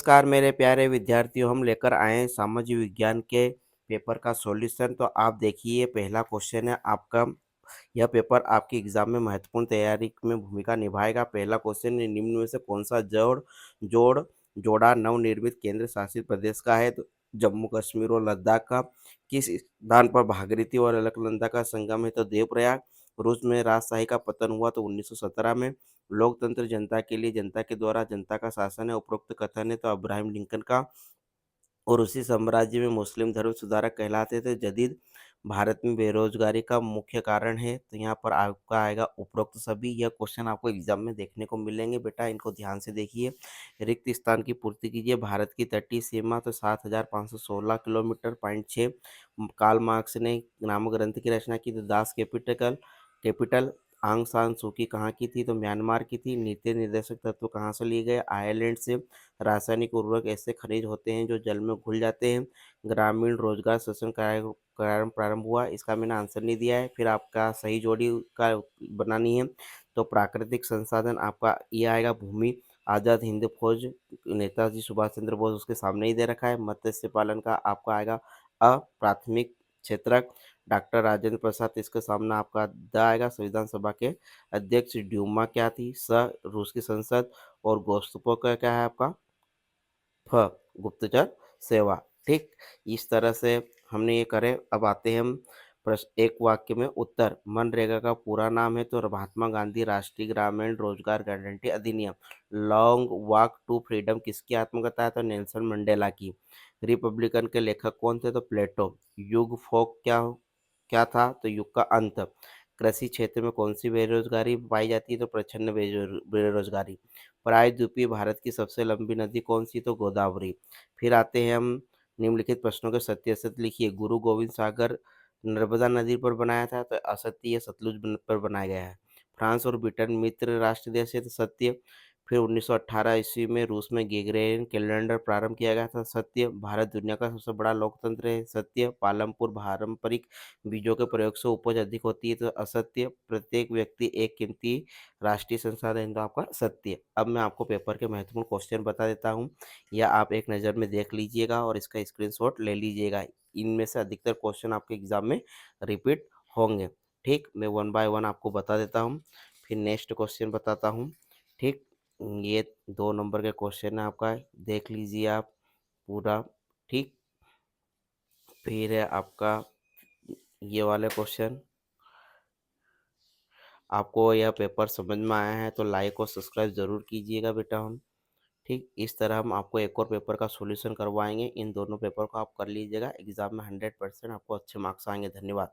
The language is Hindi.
नमस्कार मेरे प्यारे विद्यार्थियों, हम लेकर आए हैं सामाजिक विज्ञान के पेपर का सॉल्यूशन। तो आप देखिए, पहला क्वेश्चन है आपका। यह पेपर आपकी एग्जाम में महत्वपूर्ण तैयारी में भूमिका निभाएगा। पहला क्वेश्चन है, निम्न में से कौन सा जोड़ जोड़ा नवनिर्मित केंद्र शासित प्रदेश का है? तो जम्मू कश्मीर और लद्दाख का। किस स्थान पर भागीरथी और अलकनंदा का संगम है? तो देवप्रयाग। रूस में राजशाही का पतन हुआ तो 1917 में। लोकतंत्र जनता के लिए, जनता के द्वारा जनता का शासन है, उपरोक्त कथन है तो अब्राहम लिंकन का। और उसी साम्राज्य में मुस्लिम धर्म सुधारक कहलाते थे। जदीद भारत में बेरोजगारी का मुख्य कारण है, तो यहाँ पर आपका आएगा उपरोक्त सभी। यह क्वेश्चन आपको एग्जाम में देखने को मिलेंगे बेटा, इनको ध्यान से देखिए। रिक्त स्थान की पूर्ति कीजिए। भारत की तटीय सीमा तो 7,516 किलोमीटर पॉइंट 6। कार्ल मार्क्स ने नामक ग्रंथ की रचना की। तो दास कैपिटल कैपिटल आंग सान सूकी कहाँ की थी? तो म्यांमार की थी। नीति निर्देशक तत्व कहाँ से लिए गए? आयरलैंड से। रासायनिक उर्वरक ऐसे खनिज होते हैं जो जल में घुल जाते हैं। ग्रामीण रोजगार सृजन कार्यक्रम प्रारंभ हुआ। इसका मैंने आंसर नहीं दिया है। फिर आपका सही जोड़ी का बनानी है। तो प्राकृतिक संसाधन आपका ये आएगा भूमि। आज़ाद हिंद फौज नेताजी सुभाष चंद्र बोस, उसके सामने ही दे रखा है। मत्स्य पालन का आपका आएगा अप्राथमिक क्षेत्रक। डॉक्टर राजेंद्र प्रसाद, इसके सामने आपका द आएगा। संविधान सभा के अध्यक्ष ड्यूमा क्या थी? रूस की संसद। और गोस्तुपो का क्या है आपका? फ गुप्तचर सेवा। ठीक, इस तरह से हमने ये करे। अब आते हैं हम प्रश्न एक वाक्य में उत्तर। मनरेगा का पूरा नाम है तो महात्मा गांधी राष्ट्रीय ग्रामीण रोजगार गारंटी अधिनियम। लॉन्ग वॉक टू फ्रीडम किसकी आत्मकथा है? तो नेल्सन मंडेला की। रिपब्लिकन के लेखक कौन थे? तो प्लेटो। युग फोक क्या क्या था? तो युग का अंत। कृषि क्षेत्र में कौन सी बेरोजगारी पाई जाती है? तो प्रच्छन्न बेरोजगारी। प्रायद्वीपीय भारत की सबसे लंबी नदी कौन सी? तो गोदावरी। फिर आते हैं हम निम्नलिखित प्रश्नों के सत्य असत्य लिखिए। गुरु गोविंद सागर नर्मदा नदी पर बनाया था, तो असत्य, ये सतलुज पर बनाया गया है। फ्रांस और ब्रिटेन मित्र राष्ट्र देश है, तो सत्य। फिर 1918 ईस्वी में रूस में ग्रेगोरियन कैलेंडर प्रारंभ किया गया था, सत्य। भारत दुनिया का सबसे बड़ा लोकतंत्र है, सत्य। पालमपुर पारंपरिक बीजों के प्रयोग से उपज अधिक होती है, तो असत्य। प्रत्येक व्यक्ति एक कीमती राष्ट्रीय संसाधन है, तो आपका सत्य। अब मैं आपको पेपर के महत्वपूर्ण क्वेश्चन बता देता हूँ, या आप एक नज़र में देख लीजिएगा और इसका स्क्रीनशॉट ले लीजिएगा। इनमें से अधिकतर क्वेश्चन आपके एग्जाम में रिपीट होंगे। ठीक, मैं वन बाय वन आपको बता देता हूँ। फिर नेक्स्ट क्वेश्चन बताता हूँ। ठीक, ये 2 नंबर के क्वेश्चन है आपका, देख लीजिए आप पूरा। ठीक, फिर है आपका ये वाले क्वेश्चन। आपको यह पेपर समझ में आया है तो लाइक और सब्सक्राइब ज़रूर कीजिएगा बेटा। हम ठीक इस तरह हम आपको एक और पेपर का सॉल्यूशन करवाएंगे। इन दोनों पेपर को आप कर लीजिएगा, एग्जाम में 100% आपको अच्छे मार्क्स आएंगे। धन्यवाद।